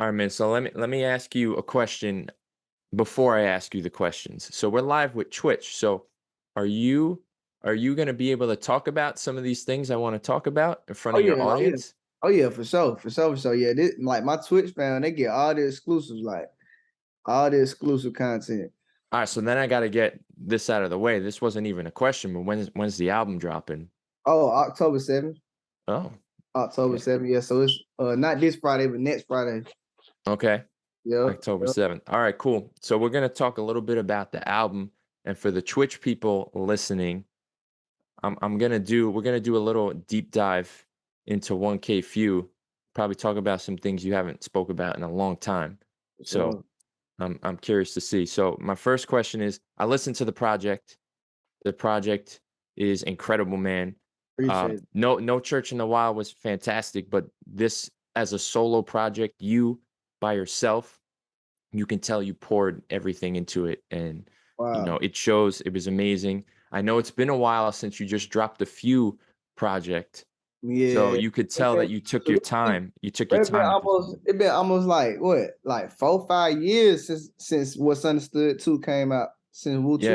All right, man. So let me ask you a question before I ask you the questions. So we're live with Twitch. So are you are you going to be able to talk about some of these things I want to talk about in front Oh of your yeah, oh yeah, audience? oh yeah, for sure, for sure, for sure. Yeah, this, like my Twitch fam, they get all the exclusives, like all the exclusive content. All right, so then I got to get this out of the way. This wasn't even a question, but when's the album dropping? Oh, October 7th. Oh, October okay. 7th. Yeah, so it's not this Friday, but next Friday. Okay. Yep, October yep. 7th. All right, cool. So we're going to talk a little bit about the album, and for the Twitch people listening, we're gonna do a little deep dive into 1K Phew. Probably talk about some things you haven't spoke about in a long time. For So sure. I'm curious to see. So my first question is, I listened to the project. The project is incredible, man. Appreciate it. No Church in the Wild was fantastic, but this as a solo project, you by yourself, you can tell you poured everything into it, and Wow. it shows. It was amazing. I know it's been a while since you just dropped the Few project, so Yeah. you could It tell been, that you took so your this been, time. You took your it been time with this almost album. it been almost like what, like 4 5 years since What's Understood 2 came out, since Wu 2.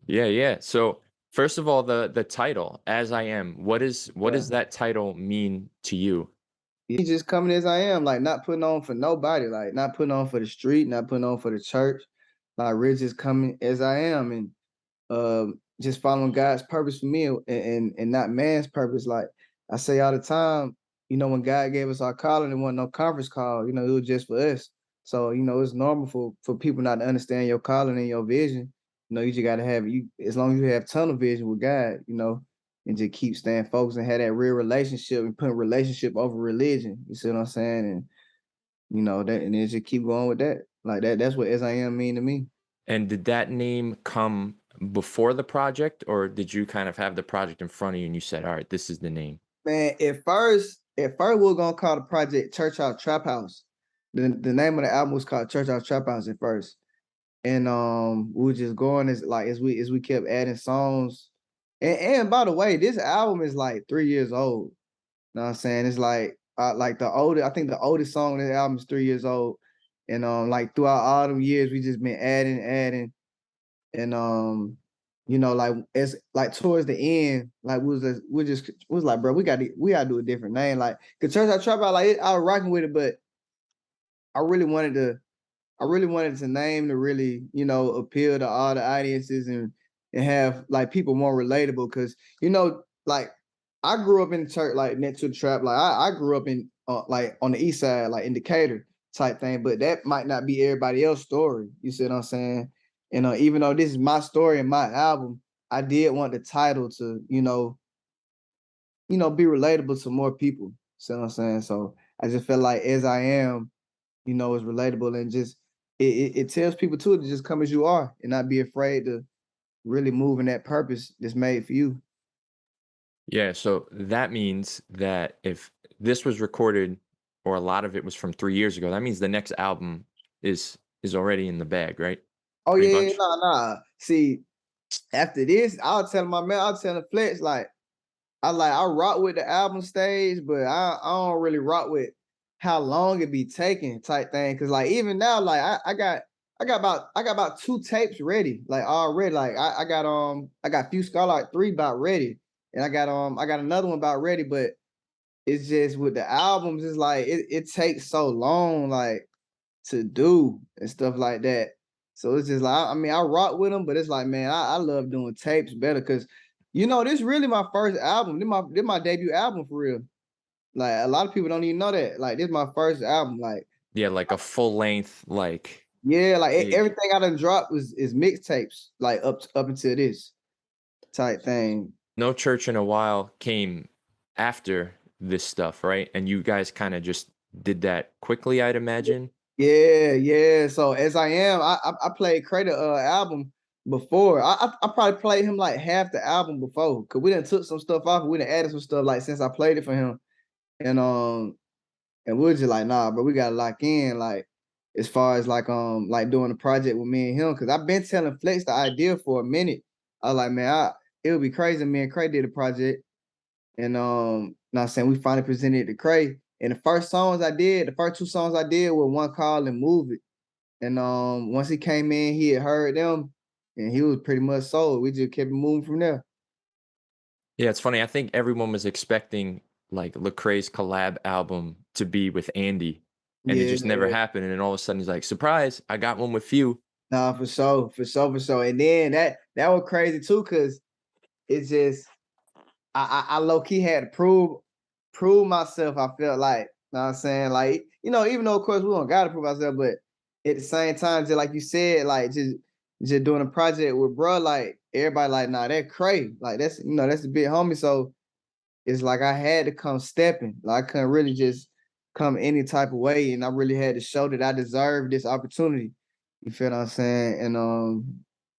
Yeah, yeah. So first of all, the title, "As I Am," what Yeah. does that title mean to you? He just coming as I am, like not putting on for nobody, like not putting on for the street, not putting on for the church. Like really just coming as I am, and just following God's purpose for me, and not man's purpose. Like I say all the time, when God gave us our calling, it wasn't no conference call, it was just for us. So, it's normal for people not to understand your calling and your vision. You just gotta have you as long as you have tunnel vision with God, and just keep staying focused and have that real relationship and putting relationship over religion. You see what I'm saying? And that, and then just keep going with that. Like that's what as I am mean to me. And did that name come before the project, or did you kind of have the project in front of you and you said, "All right, this is the name"? Man, at first we were gonna call the project Church House Trap House. The name of the album was called Church House Trap House at first. And we were just going as we kept adding songs. And by the way, this album is like 3 years old. You know what I'm saying? It's like I think the oldest song in the album is 3 years old. And like throughout all them years, we just been adding. And like as like towards the end, like we was like, bro, we gotta do a different name. Like, cause Church I Trap Out, like I was rocking with it, but I really wanted to name to really, appeal to all the audiences, and have like people more relatable. Cause like I grew up in the church, like next to the trap. Like I grew up in like on the east side, like in Decatur type thing, but that might not be everybody else's story. You see what I'm saying? And even though this is my story and my album, I did want the title to, be relatable to more people. See what I'm saying? So I just felt like as I am, is relatable, and just it tells people too to just come as you are and not be afraid to really move in that purpose that's made for you. Yeah, so that means that if this was recorded or a lot of it was from 3 years ago, that means the next album is already in the bag, right? Oh Pretty yeah, much? nah. See, after this, I'll tell Flex, like I rock with the album stage, but I don't really rock with how long it be taking type thing. Cause like even now, like I got about 2 tapes ready, like already. Like I got Few Scarlet 3 about ready. And I got another one about ready, but it's just with the albums, it's like it takes so long, like to do and stuff like that. So it's just like I mean I rock with them, but it's like, man, I love doing tapes better, because this really my first album. This my debut album for real. Like a lot of people don't even know that. Like this is my first album. Like Yeah, like a full length, like yeah, like big. everything I done dropped is mixtapes, like up until this type thing. No Church in a While came after this stuff, right? And you guys kind of just did that quickly, I'd imagine. Yeah, yeah. So as I am, I played Lecrae album before. I probably played him like half the album before, because we done took some stuff off. We done added some stuff like since I played it for him, and and we are just like, nah, bro, we gotta lock in, like as far as like doing a project with me and him, because I've been telling Flex the idea for a minute. I was like, man, it would be crazy. Me and Cray did a project, and not saying we finally presented it to Cray, And the first songs I did, the first two songs I did were one called and Move It. And once he came in, he had heard them and he was pretty much sold. We just kept moving from there. Yeah, it's funny. I think everyone was expecting like Lecrae's collab album to be with Andy, and it Yeah, just never happened. And then all of a sudden he's like, "Surprise! I got one with Phew." nah, for sure, for sure, for sure. And then that was crazy too, cause it's just I low key had to prove myself. I felt like, you know what I'm saying? Like, you know, even though of course we don't gotta prove ourselves, but at the same time, just like you said, like just doing a project with bro, like everybody like, nah, that Cray. Like that's that's a big homie. So it's like I had to come stepping. Like I couldn't really just come any type of way. And I really had to show that I deserved this opportunity. You feel what I'm saying? And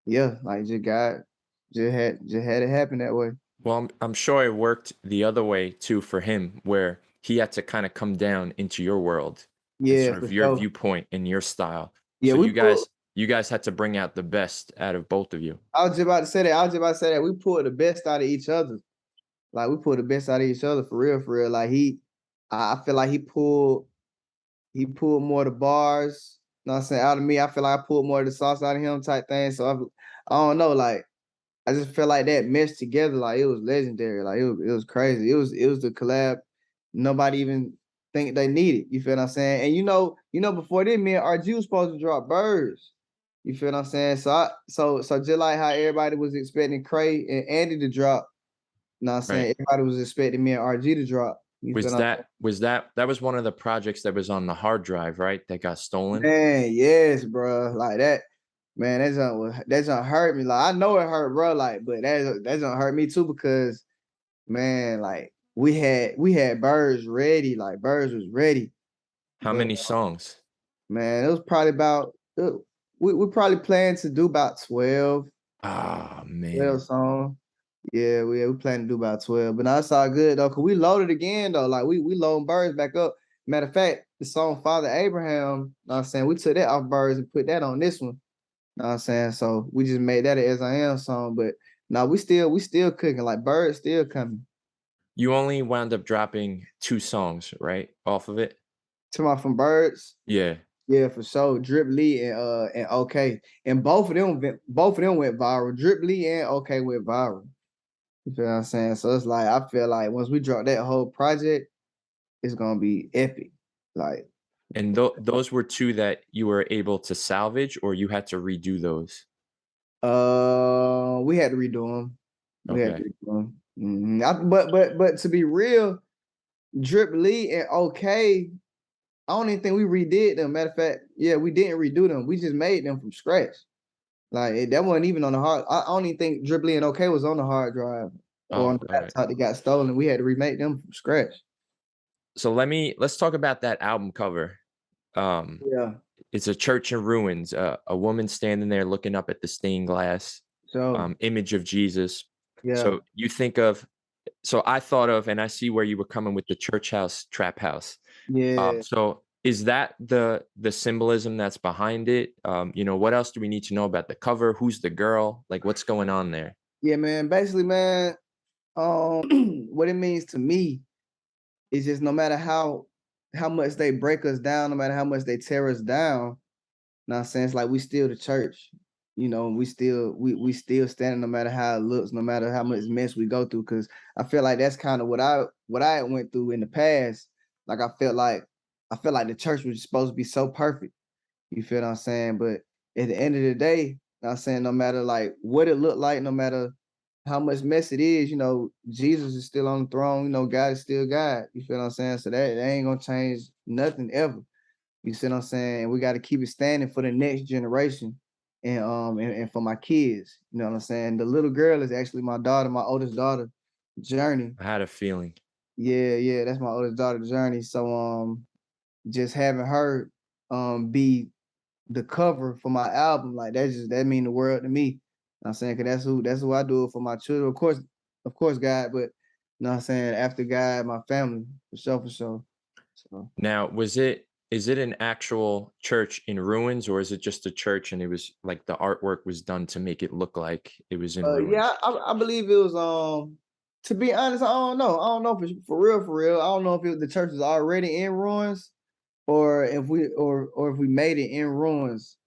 yeah, like just had it happen that way. Well, I'm sure it worked the other way too for him, where he had to kind of come down into your world and Yeah, sort for of your sure. viewpoint and your style. Yeah, So we pulled. you guys had to bring out the best out of both of you. I was just about to say that. I was just about to say that we pulled the best out of each other. Like we pulled the best out of each other for real, for real. Like I feel like he pulled more of the bars. You know what I'm saying, out of me. I feel like I pulled more of the sauce out of him type thing. So I don't know. Like I just feel like that meshed together. Like it was legendary. Like it was crazy. It was the collab nobody even think they needed. You feel what I'm saying? And before then, me and RG was supposed to drop Birds. You feel what I'm saying? So just like how everybody was expecting Cray and Andy to drop, you know what I'm Right. saying? Everybody was expecting me and RG to drop. You feel Was what I'm that was one of the projects that was on the hard drive, right? That got stolen? saying? Man, yes, bro. Like that, man, that don't hurt me. Like I know it hurt, bro. Like, but that don't hurt me too because man, like we had Birds ready. Like Birds was ready. How But many songs? man, it was probably about we probably planned to do about 12, Ah, 12 man. songs. Yeah, we plan to do about 12. But now it's all good though, cause we loaded again though. Like we loading Birds back up. Matter of fact, the song Father Abraham, know what I'm saying, we took that off Birds and put that on this one. Know what I'm saying? So we just made that an As I Am song. But now we still cooking, like Birds still coming. You only wound up dropping 2 songs, right? Off of it? To my from Birds. Yeah. Yeah, for sure. Drip Lee and OK. And both of them went viral. Drip Lee and OK went viral. You feel what I'm saying? So it's like I feel like once we drop that whole project, it's gonna be epic. Like And those were 2 that you were able to salvage or you had to redo those? we had to redo them. We had to Okay. redo them. But to be real, Drip Lee and OK, I don't even think we redid them. Matter of fact, yeah, we didn't redo them. We just made them from scratch. Like that wasn't even on the hard. I don't even think Drip Lee and OK was on the hard drive or on Oh, the alright. laptop that got stolen. We had to remake them from scratch. So let's talk about that album cover. Um, Yeah. it's a church in ruins, a woman standing there looking up at the stained glass, So image of Jesus. yeah, So you think of so I thought of and I see where you were coming with the church house, trap house. yeah, So is that the symbolism that's behind it? What else do we need to know about the cover? Who's the girl? Like what's going on there? yeah, man. Basically, man, what it means to me is just no matter how much they break us down, no matter how much they tear us down, know what I'm saying? It's like we still the church. We still standing no matter how it looks, no matter how much mess we go through. Cause I feel like that's kind of what I went through in the past. Like I felt like the church was supposed to be so perfect. You feel what I'm saying? But at the end of the day, you know what I'm saying, no matter like what it looked like, no matter how much mess it is, Jesus is still on the throne, God is still God. You feel what I'm saying? So that ain't gonna change nothing ever. You see what I'm saying? And we got to keep it standing for the next generation and for my kids. You know what I'm saying? The little girl is actually my daughter, my oldest daughter, Journey. I had a feeling. Yeah, yeah, that's my oldest daughter, Journey. So just having her be the cover for my album, like that mean the world to me. You know what I'm saying? Cause that's who I do it for my children. Of course, God, but you know what I'm saying, after God, my family, for sure, for sure. So Now, is it an actual church in ruins or is it just a church and it was like the artwork was done to make it look like it was in yeah, ruins? I believe it was To be honest, I don't know. I don't know for real, for real. I don't know if the church is already in ruins or if we made it in ruins.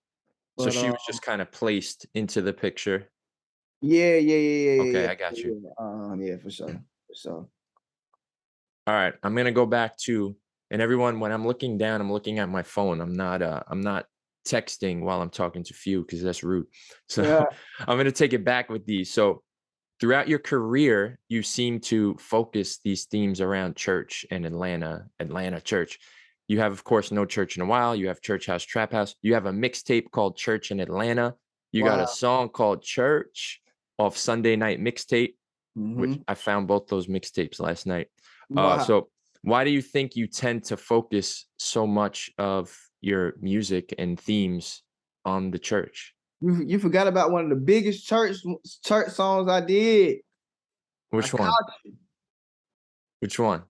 So But she was just kind of placed into the picture. yeah, yeah, yeah, yeah, yeah, Okay, yeah. I got you. Yeah, yeah, for sure, for sure. All right, I'm gonna go back to, and everyone, when I'm looking down, I'm looking at my phone. I'm not texting while I'm talking to Phew because that's rude. So Yeah, I'm gonna take it back with these. So throughout your career, you seem to focus these themes around church and Atlanta church. You have, of course, No Church in a While. You have Church House Trap House. You have a mixtape called Church in Atlanta. You got a wow. song called Church off Sunday Night Mixtape, which Mm-hmm. I found both those mixtapes last night. Wow. So why do you think you tend to focus so much of your music and themes on the church? You forgot about one of the biggest church songs I did. I Which one? caught you. Which one?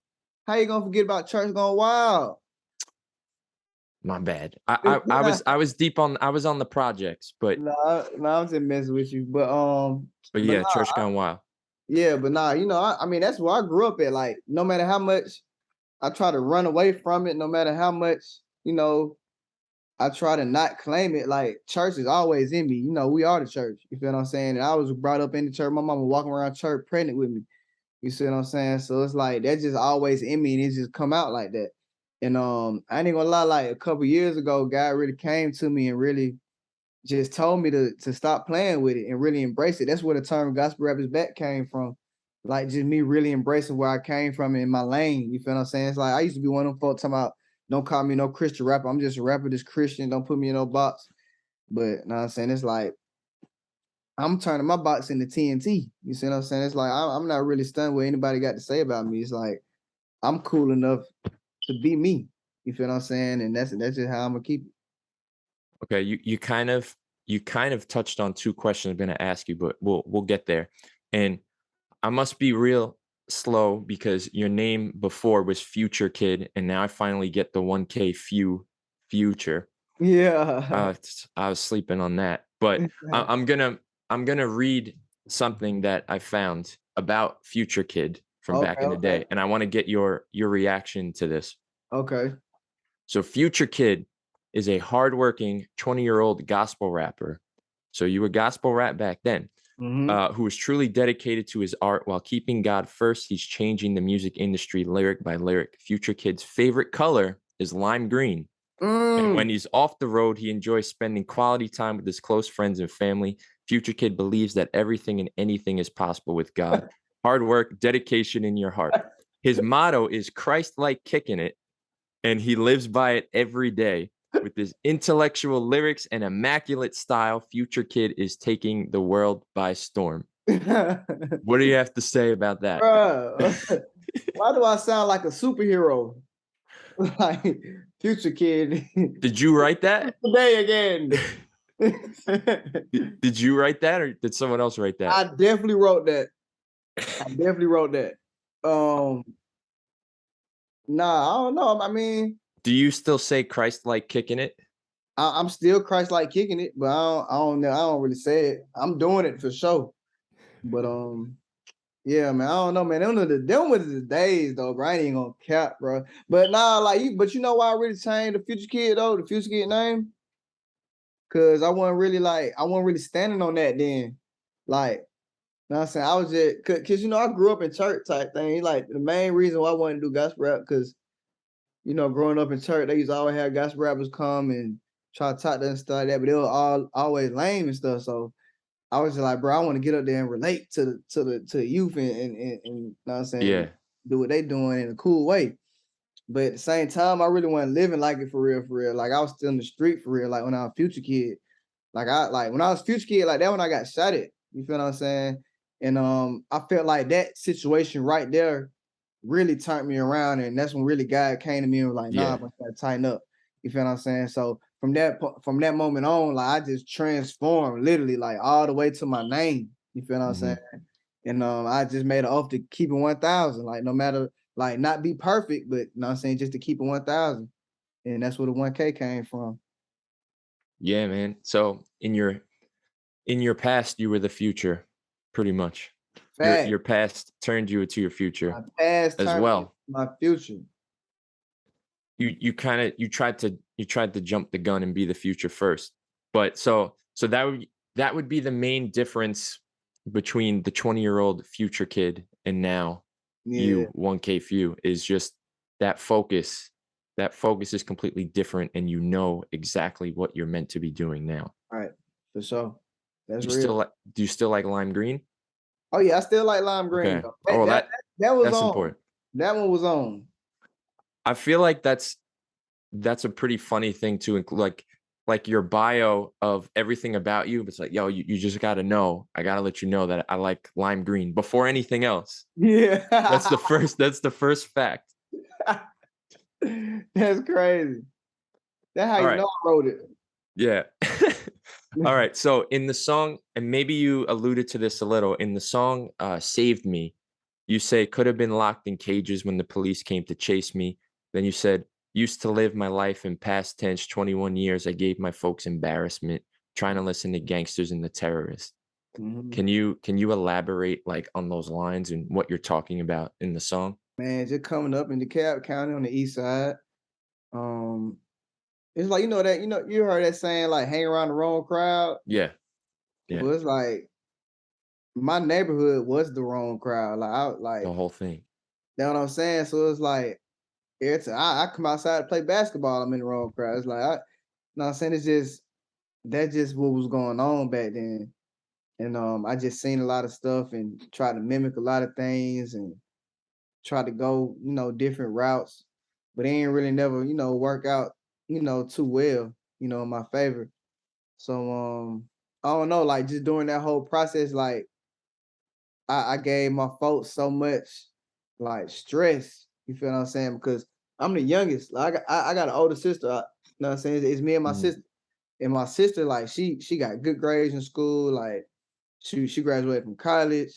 How you gonna forget about Church Gone Wild? My bad. I was deep on, I was on the projects, No, I'm just messing with you. but But yeah, nah, Church Gone Wild. yeah, but nah, I mean that's where I grew up at. Like, no matter how much I try to run away from it, no matter how much, I try to not claim it. Like, church is always in me. We are the church. You feel what I'm saying? And I was brought up in the church. My mama walking around church pregnant with me. You see what I'm saying? So it's like that's just always in me, and it just come out like that. And I ain't gonna lie, like a couple years ago, God really came to me and really just told me to stop playing with it and really embrace it. That's where the term gospel rap is back came from. Like, just me really embracing where I came from in my lane. You feel what I'm saying? It's like I used to be one of them folks talking about, don't call me no Christian rapper. I'm just a rapper that's Christian. Don't put me in no box. But know what I'm saying? It's like I'm turning my box into TNT. You see what I'm saying? It's like I'm not really stunned what anybody got to say about me. It's like I'm cool enough to be me. You feel what I'm saying? And that's just how I'm gonna keep it. Okay, you kind of touched on two questions I'm gonna ask you, but we'll get there. And I must be real slow because your name before was Future Kid, and now I finally get the 1K Future. Yeah. I was sleeping on that, but I'm gonna read something that I found about Future Kid from back Okay, in the okay, day, and I want to get your reaction to this. okay. So Future Kid is a hardworking 20-year-old gospel rapper. So you were gospel rap back then, Mm-hmm. who is truly dedicated to his art while keeping God first. He's changing the music industry lyric by lyric. Future Kid's favorite color is lime green. And Mm. when he's off the road, he enjoys spending quality time with his close friends and family. Future Kid believes that everything and anything is possible with God. Hard work, dedication in your heart. His motto is Christ like kicking it, and he lives by it every day. With his intellectual lyrics and immaculate style, Future Kid is taking the world by storm. What do you have to say about that? Bruh, why do I sound like a superhero? Like Future Kid. Did you write that? Today again. Did you write that, or did someone else write that? I definitely wrote that. I definitely wrote that. Um, nah, I don't know. I mean, Do you still say Christ like kicking it? I'm still Christ like kicking it, but I don't know. I don't really say it. I'm doing it for sure. But yeah, man, I don't know, man. Them was the days though, bro. I ain't even gonna cap, bro. But nah, like but you know why I really changed the Future Kid though, the Future Kid name? Cause I wasn't really standing on that then. Like, know what I'm saying? I was just cause I grew up in church type thing. Like, the main reason why I wanted to do gospel rap, cause growing up in church, they used to always have gospel rappers come and try to talk to us and stuff like that, but they were all always lame and stuff. So I was just like, bro, I want to get up there and relate to the youth and know what I'm saying, Yeah. do what they doing in a cool way. But at the same time, I really wasn't living like it for real, for real. Like, I was still in the street for real. Like, when I was a Future Kid, when I was Future Kid, like that when I got shot at. You feel what I'm saying? And I felt like that situation right there really turned me around, and that's when really God came to me and was like, nah, Yeah. but gotta tighten up. You feel what I'm saying? So from that moment on, like I just transformed literally like all the way to my name. You feel what I'm saying? Mhm. And I just made an oath to keep it 1,000. Like, no matter, like, not be perfect, but you know what I'm saying, just to keep it 1,000. And that's where the 1K came from. Yeah, man. So in your past, you were the future, pretty much. Your Fact. past turned you into your future My past as turned me into well. my future. You tried to jump the gun and be the future first. But so that would be the main difference between the 20-year-old future kid and now Yeah, you 1K Few is just that focus. That focus is completely different and you know exactly what you're meant to be doing now. right. For sure. That's Do you still real. like do you still like lime green? Oh yeah, I still like lime green Okay. though. Oh, That well, that that, that was that's on. important. That one was on. I feel like that's a pretty funny thing to include, like your bio of everything about you. It's like, yo, you just gotta know. I gotta let you know that I like lime green before anything else. Yeah. That's the first fact. That's crazy. That's how All you right. know I wrote it. Yeah. All right. So in the song, and maybe you alluded to this a little, in the song Saved Me, you say could have been locked in cages when the police came to chase me. Then you said, used to live my life in past tense, 21 years. I gave my folks embarrassment, trying to listen to gangsters and the terrorists. Mhm. Can you elaborate like on those lines and what you're talking about in the song? Man, just coming up in DeKalb County on the east side. Um, it's like you heard that saying like hang around the wrong crowd. Yeah. Yeah. Well, it's like my neighborhood was the wrong crowd. The whole thing. You know what I'm saying? So it's like I come outside to play basketball, I'm in the wrong crowd. It's like you know what I'm saying? It's just that's just what was going on back then. And I just seen a lot of stuff and tried to mimic a lot of things and tried to go, different routes, but it ain't really never, work out, too well, in my favor. So I don't know, like just during that whole process, like I gave my folks so much like stress. You feel what I'm saying? Because I'm the youngest. Like I got an older sister. You know what I'm saying? It's me and my Mhm. sister. And my sister, like she got good grades in school. Like she graduated from college.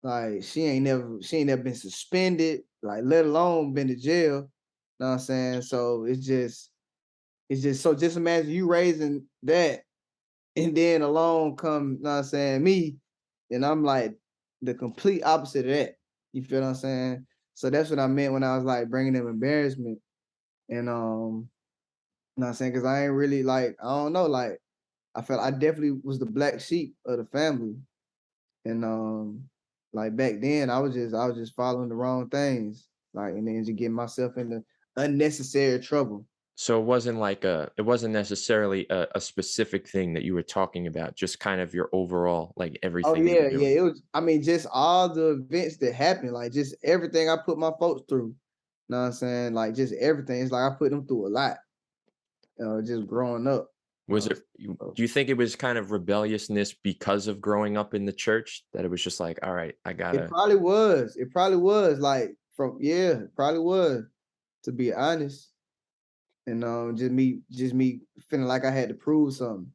Like she ain't never been suspended, like let alone been to jail. Know what I'm saying? So it's just so just imagine you raising that and then along come, know what I'm saying, me, and I'm like the complete opposite of that. You feel what I'm saying? So that's what I meant when I was like bringing them embarrassment. And you know what I'm saying? Cause I ain't really like, I don't know, like I felt I definitely was the black sheep of the family. And like back then I was just following the wrong things. Like and then just getting myself into unnecessary trouble. So it wasn't necessarily a specific thing that you were talking about, just kind of your overall, like Oh everything you were yeah, yeah. doing. It was I mean just all the events that happened, like just everything I put my folks through. Know what I'm saying? Like just everything. It's like I put them through a lot, just growing up. Was Uh, it so do you think it was kind of rebelliousness because of growing up in the church that it was just like, all right, I it gotta. probably was. It probably was like it probably was, to be honest. And just me feeling like I had to prove something.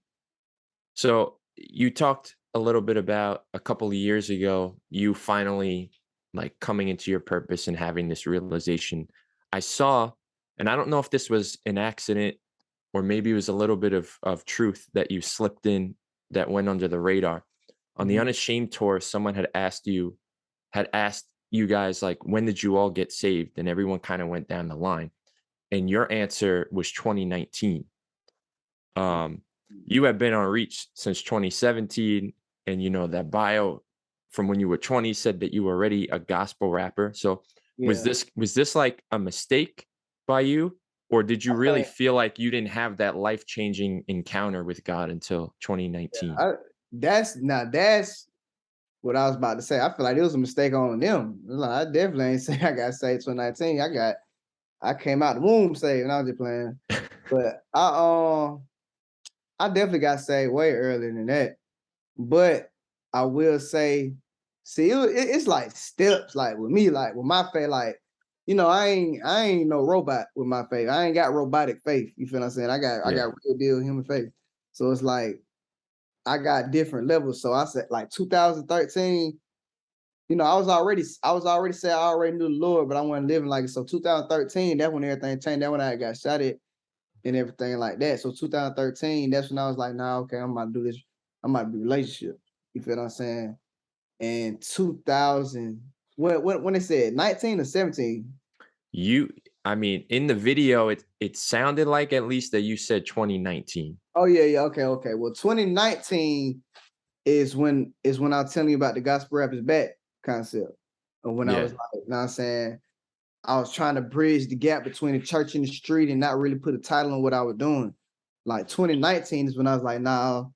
So you talked a little bit about a couple of years ago, you finally like coming into your purpose and having this realization. I saw, and I don't know if this was an accident or maybe it was a little bit of truth that you slipped in that went under the radar. On the Mhm. Unashamed tour, someone had asked you guys like, when did you all get saved? And everyone kind of went down the line. And your answer was 2019. Um, you have been on Reach since 2017, and you know that bio from when you were 20 said that you were already a gospel rapper. So Yeah. was this like a mistake by you, or did you I really think feel like you didn't have that life changing encounter with God until 2019? I that's what I was about to say. I feel like it was a mistake on them. Like, I definitely ain't say I got saved 2019. I came out the womb saved, and I was just playing. But I definitely got saved way earlier than that. But I will say, see, it's like steps. Like with me, like with my faith, like I ain't no robot with my faith. I ain't got robotic faith. You feel what I'm saying? I Yeah. got real deal human faith. So it's like I got different levels. So I said like 2013. I was already saying I already knew the Lord, but I wasn't living like it. So 2013, that's when everything changed. That's when I got shot at and everything like that. So 2013, that's when I was like, nah, okay, I'm about to do this. I'm about to be relationship. You feel what I'm saying? in 2000. When they said 19 or 17? You I mean, in the video, it sounded like at least that you said 2019. Oh yeah, yeah, okay, okay. Well, 2019 is when I was telling you about the gospel rap is back concept. Or when I Yeah. was like, you know what I'm saying, I was trying to bridge the gap between the church and the street and not really put a title on what I was doing. Like 2019 is when I was like, nah,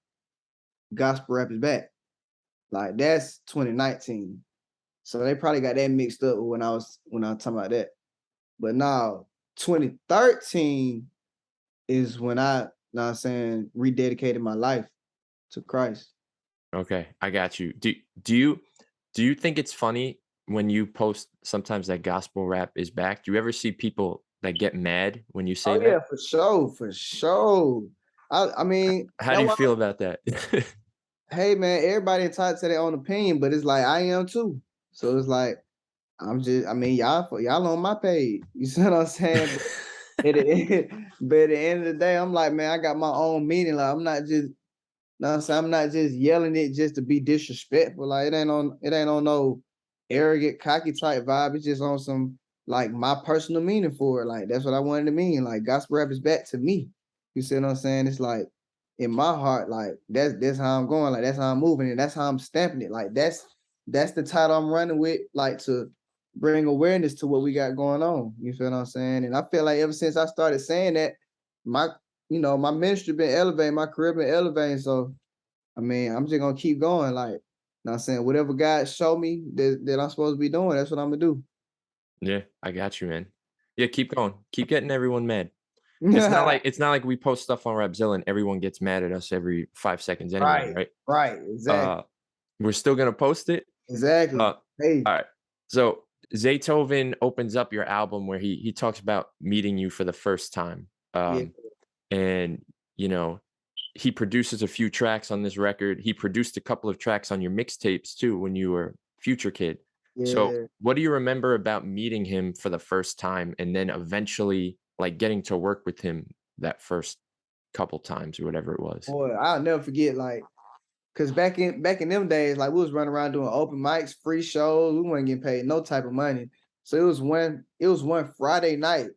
gospel rap is back. Like that's 2019. So they probably got that mixed up when I was talking about that. But now 2013 is when I, you know what I'm saying, rededicated my life to Christ. Okay, I got you. Do you think it's funny when you post sometimes that gospel rap is back? Do you ever see people that get mad when you say Oh yeah, that? for sure, for sure. I mean, How do that's you why, feel about that? hey man, everybody entitled to their own opinion, but it's like I am too. So it's like I mean, y'all on my page. You see what I'm saying? But at the end of the day, I'm like, man, I got my own meaning. Like I'm not just, know what I'm saying? I'm not just yelling it just to be disrespectful. Like it ain't on no arrogant, cocky type vibe. It's just on some like my personal meaning for it. Like that's what I wanted to mean. Like gospel rap is back to me. You see what I'm saying? It's like in my heart, like that's how I'm going. Like that's how I'm moving, and that's how I'm stamping it. Like that's the title I'm running with. Like to bring awareness to what we got going on. You feel what I'm saying? And I feel like ever since I started saying that, my my ministry been elevating, my career been elevating. So I mean, I'm just gonna keep going. Like, know what I'm saying, whatever God show me that I'm supposed to be doing, that's what I'm gonna do. Yeah, I got you, man. Yeah, keep going. Keep getting everyone mad. It's not like we post stuff on Rapzilla and everyone gets mad at us every 5 seconds anyway, Right, right? right, exactly, Uh, we're still gonna post it. exactly. Uh, Hey, all right. So Zaytoven opens up your album where he talks about meeting you for the first time. yeah, And you know, he produces a few tracks on this record. He produced a couple of tracks on your mixtapes too when you were Future Kid. So, yeah. what do you remember about meeting him for the first time and then eventually like getting to work with him that first couple times or whatever it was? Boy, I'll never forget. Like, cause back in them days, like we was running around doing open mics, free shows. We weren't getting paid no type of money. So it was one Friday night,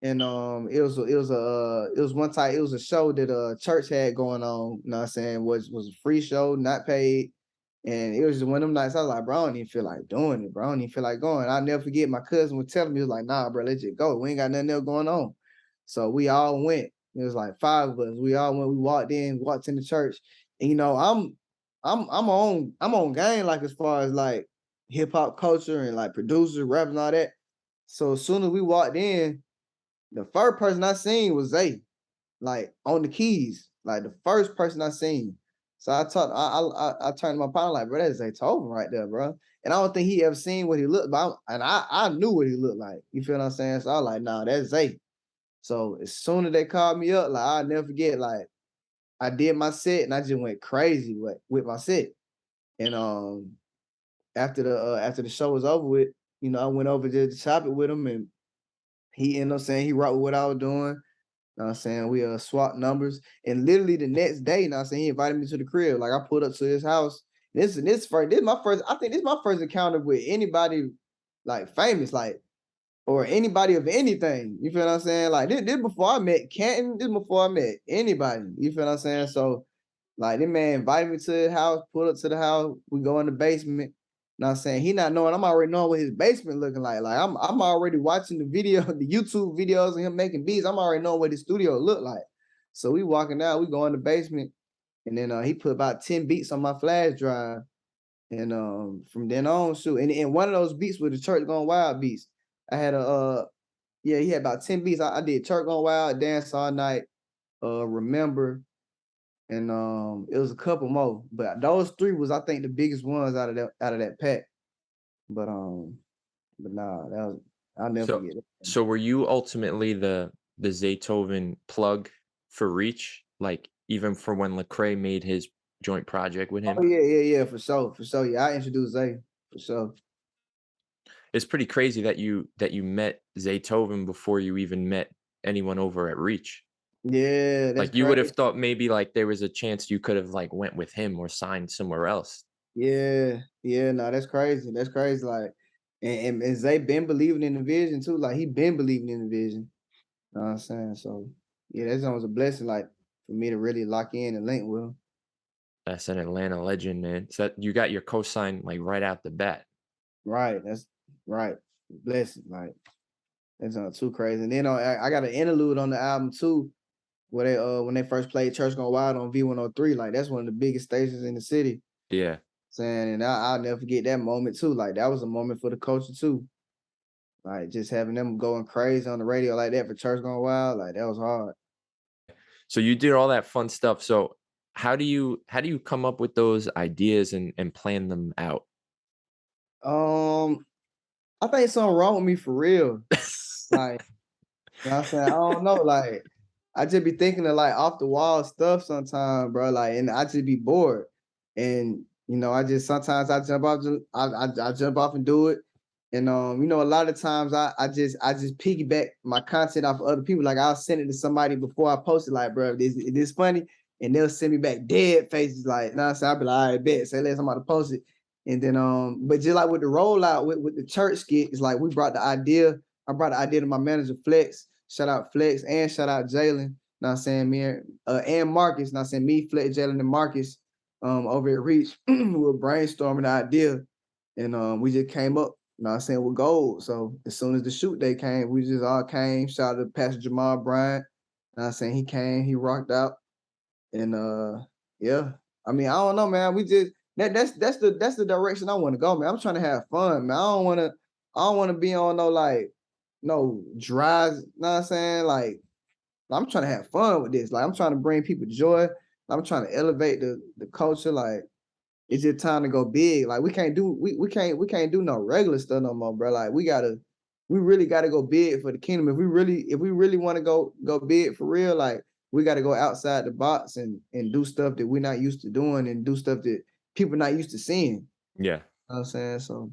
and it was one time, it was a show that church had going on. You know what I'm saying, was a free show, not paid. And it was just one of them nights I was like, bro, I don't even feel like doing it, bro. I don't even feel like going. I'll never forget my cousin would tell me, he was like, nah, bro, let's just go. We ain't got nothing else going on. So we all went. It was like five of us. We all went, we walked in the church. And I'm on game, like as far as like hip hop culture and like producers, rap and all that. So as soon as we walked in, the first person I seen was Zay, like on the keys, like the first person I seen. So I turned to my partner like, bro, that's Zaytoven right there, bro. And I don't think he ever seen what he looked like. And I knew what he looked like. You feel what I'm saying? So I was like, nah, that's Zay. So as soon as they called me up, like I'll never forget, like I did my set and I just went crazy with my set. And after the show was over with, I went over to shop it with him and he ended up saying he rocked with what I was doing. Know what I'm saying? We swapped numbers. And literally the next day, know what I'm saying, he invited me to the crib. Like I pulled up to his house. This is my first, I think this is my first encounter with anybody like famous, like or anybody of anything. You feel what I'm saying? Like this before I met Canton, this before I met anybody. You feel what I'm saying? So like this man invited me to his house, pulled up to the house, we go in the basement. Know what I'm saying? He not knowing, I'm already knowing what his basement looking like. Like I'm already watching the video, the YouTube videos of him making beats. I'm already knowing what his studio look like. So we walking out, we go in the basement, and then he put about 10 beats on my flash drive. And from then on, shoot. And one of those beats was the Church Gone Wild beats. I had yeah, he had about 10 beats. I did Church Gone Wild, Dance All Night, Remember, and it was a couple more, but those three was I think the biggest ones out of that pack. But nah, that was, I'll never So forget it. so were you ultimately the Zaytoven plug for Reach? Like even for when Lecrae made his joint project with Oh him? yeah, yeah, yeah, for sure, for sure. Yeah, I introduced Zay for sure. It's pretty crazy that you met Zaytoven before you even met anyone over at Reach. Yeah, that's Like, you would have crazy. thought maybe, like, there was a chance you could have, like, went with him or signed somewhere else. Yeah, yeah, no, that's crazy. That's crazy. Like, and Zay been believing in the vision too. Like he been believing in the vision. You know what I'm saying? So yeah, that was a blessing, like for me to really lock in and link with him. That's an Atlanta legend, man. So that you got your cosign like right out the bat. Right. That's right. Blessing. Like that's too crazy. And then I got an interlude on the album too, where they when they first played Church Gone Wild on V103. Like that's one of the biggest stations in the city. Yeah. Saying, and I'll never forget that moment too. Like that was a moment for the culture too. Like just having them going crazy on the radio like that for Church Gone Wild, like that was hard. So you did all that fun stuff. So how do you come up with those ideas and plan them out? Um, I think something wrong with me for real. Like, you know what I'm saying? I don't know. Like, I just be thinking of like off the wall stuff sometimes, bro. Like, and I just be bored. And I just sometimes I jump off, I jump off and do it. And a lot of times I just piggyback my content off of other people. Like I'll send it to somebody before I post it, like, bro, this funny, and they'll send me back dead faces, like, nah, so I'll be like, all right, bet, say let somebody post it. And then but just like with the rollout with the church skit, it's like we brought the idea. I brought the idea to my manager Flex. Shout out Flex and shout out Jalen. Not saying me and Marcus. Not saying me, Flex, Jalen, and Marcus over at Reach. We were brainstorming the idea, and we just came up. You know what I'm saying, with gold. So as soon as the shoot day came, we just all came. Shout out to Pastor Jamal Bryant. You know what I'm saying, he came, he rocked out. And yeah. I mean, I don't know, man. We just that's the direction I want to go, man. I'm trying to have fun, man. I don't wanna be on no like no drives, you know what I'm saying? Like I'm trying to have fun with this. Like I'm trying to bring people joy. I'm trying to elevate the culture. Like it's just time to go big. Like we can't do no regular stuff no more, bro. Like we really gotta go big for the kingdom. If we really want to go big for real, like we gotta go outside the box and do stuff that we're not used to doing and do stuff that people not used to seeing. Yeah. You know what I'm saying? So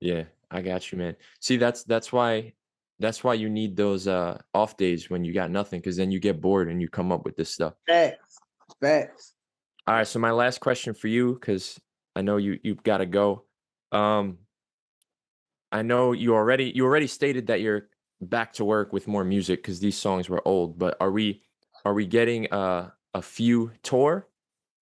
Yeah, I got you, man. See, that's why you need those off days when you got nothing, because then you get bored and you come up with this stuff. facts, facts. All right, so my last question for you, because I know you've got to go. Um, I know you already stated that you're back to work with more music because these songs were old, but are we getting a few tour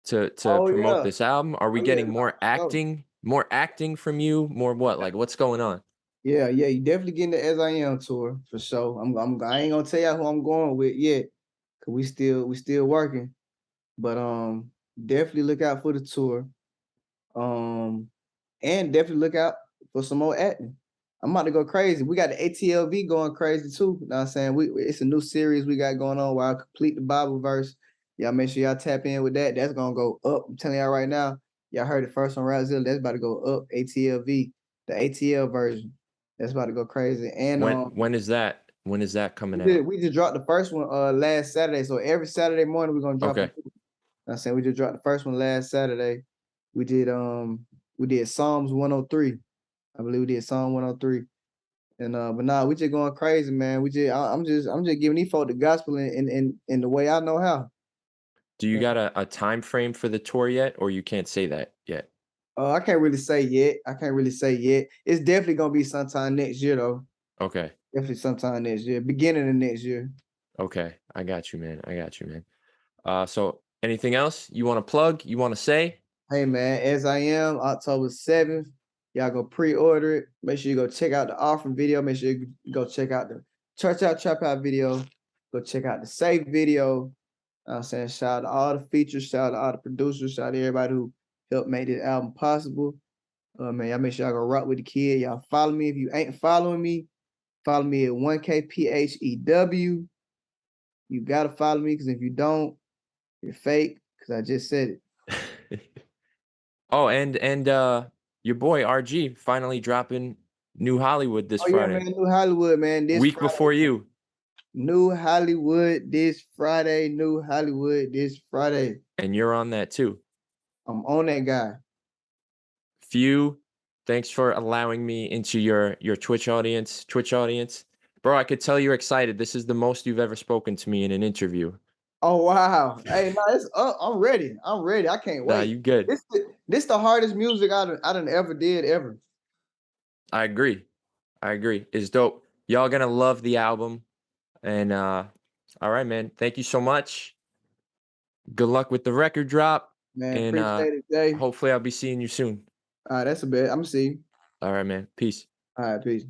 to Oh promote yeah. this album? Are we Oh yeah, getting nah, for sure. more acting from you? More what? Like what's going on? Yeah, yeah, you definitely getting the As I Am tour for sure. I ain't gonna tell you who I'm going with yet, cause we still working. But definitely look out for the tour. Um, and definitely look out for some more acting. I'm about to go crazy. We got the ATLV going crazy too. You know what I'm saying? It's a new series we got going on where I complete the Bible verse. Y'all make sure y'all tap in with that. That's gonna go up. I'm telling y'all right now. Y'all heard it first on Rapzilla. That's about to go up. ATLV, the ATL version. That's about to go crazy. And When is that coming we out? just, we just dropped the first one last Saturday. So every Saturday morning we're gonna drop a Okay. new one. I'm saying we just dropped the first one last Saturday. We did Psalms 103. I believe we did Psalm 103. And but nah, we just going crazy, man. I'm just giving these folk the gospel in the way I know how. Do you Yeah. got a time frame for the tour yet, or you can't say that yet? I can't really say yet. I can't really say yet. It's definitely gonna be sometime next year though. Okay. Definitely sometime next year. Beginning of next year. Okay. I got you, man. I got you, man. So anything else you want to plug? You want to say? Hey man, As I Am, October 7th. Y'all go pre-order it. Make sure you go check out the offering video. Make sure you go check out the Church Out Trap Out video. Go check out the Safe video. I'm saying shout out to all the features, shout out to all the producers, shout out to everybody who helped make this album possible. Man, y'all make sure y'all go rock with the kid. Y'all follow me. If you ain't following me, follow me at 1KPHEW. You gotta follow me because if you don't, you're fake. Because I just said it. Oh, and your boy RG finally dropping New Hollywood this Oh yeah, man, Friday. New Hollywood, man. This Week Friday. before you. New Hollywood this Friday. New Hollywood this Friday. And you're on that too. I'm on that guy. Phew, thanks for allowing me into your Twitch audience. Bro, I could tell you're excited. This is the most you've ever spoken to me in an interview. Oh wow. Hey, no, it's I'm ready. I'm ready. I can't Nah, wait. you good. This the hardest music I done ever did ever. I agree. I agree. It's dope. Y'all gonna love the album. And all right, man. Thank you so much. Good luck with the record drop. Man, And appreciate it, Jay. hopefully I'll be seeing you soon. All right, that's a bet. I'm gonna see you. All right, man. Peace. All right, peace.